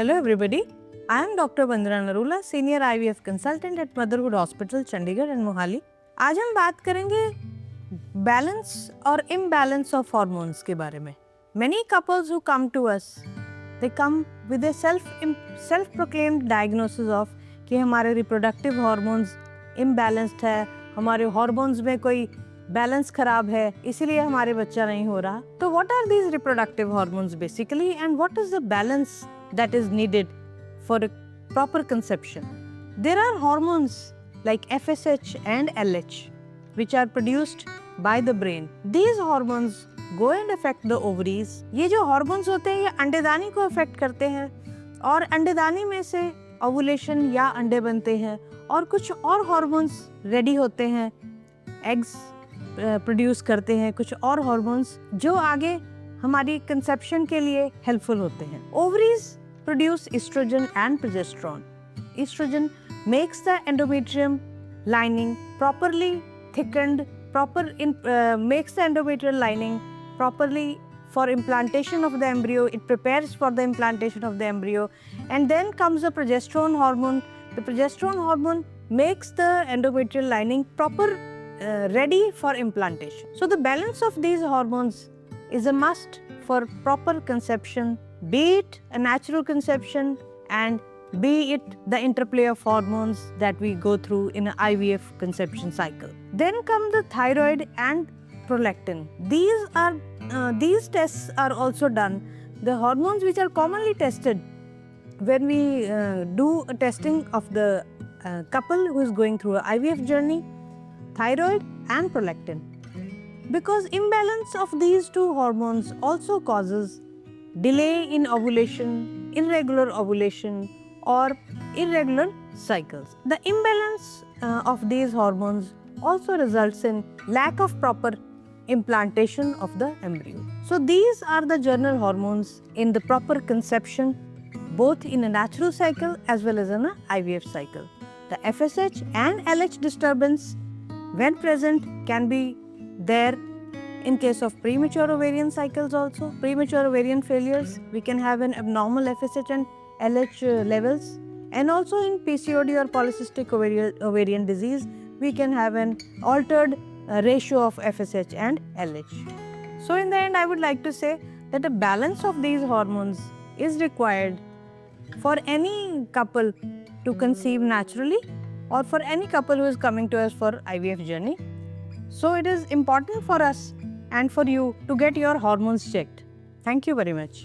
Hello everybody, I am Dr. Vandana Narula, Senior IVF Consultant at Motherhood Hospital, Chandigarh and Mohali. आज हम बात करेंगे balance और imbalance of hormones के बारे में. Many couples who come to us, they come with a self-proclaimed diagnosis of कि हमारे reproductive hormones imbalanced है, हमारे hormones में कोई बैलेंस खराब है, इसीलिए हमारे बच्चा नहीं हो रहा. तो what are these reproductive hormones basically and what is the balance that is needed for a proper conception? There are hormones like FSH and LH which are produced by the brain. These hormones go and affect the ovaries. ये जो hormones होते हैं ये अंडेदानी को affect करते हैं और अंडेदानी में से ovulation या अंडे बनते हैं और कुछ और hormones ready होते हैं, eggs प्रोड्यूस करते हैं, कुछ और हॉर्मोन्स जो आगे हमारी कंसेप्शन के लिए हेल्पफुल होते हैं. Ovaries produce estrogen and progesterone. Estrogen makes the endometrium lining properly thickened, makes the endometrial lining properly for implantation of the embryo. It prepares for the implantation of the embryo, and then comes the progesterone hormone. The progesterone hormone makes the endometrial lining ready for implantation. So the balance of these hormones is a must for proper conception, be it a natural conception and be it the interplay of hormones that we go through in an IVF conception cycle. Then come the thyroid and prolactin. These tests are also done. The hormones which are commonly tested when we do a testing of the couple who is going through an IVF journey, thyroid and prolactin. Because imbalance of these two hormones also causes delay in ovulation, irregular ovulation or irregular cycles. The imbalance of these hormones also results in lack of proper implantation of the embryo. So these are the general hormones in the proper conception, both in a natural cycle as well as in an IVF cycle. The FSH and LH disturbance when present can be there in case of premature ovarian cycles also. Premature ovarian failures, we can have an abnormal FSH and LH levels, and also in PCOD or polycystic ovarian disease, we can have an altered ratio of FSH and LH. So in the end, I would like to say that a balance of these hormones is required for any couple to conceive naturally or for any couple who is coming to us for IVF journey. So it is important for us and for you to get your hormones checked. Thank you very much.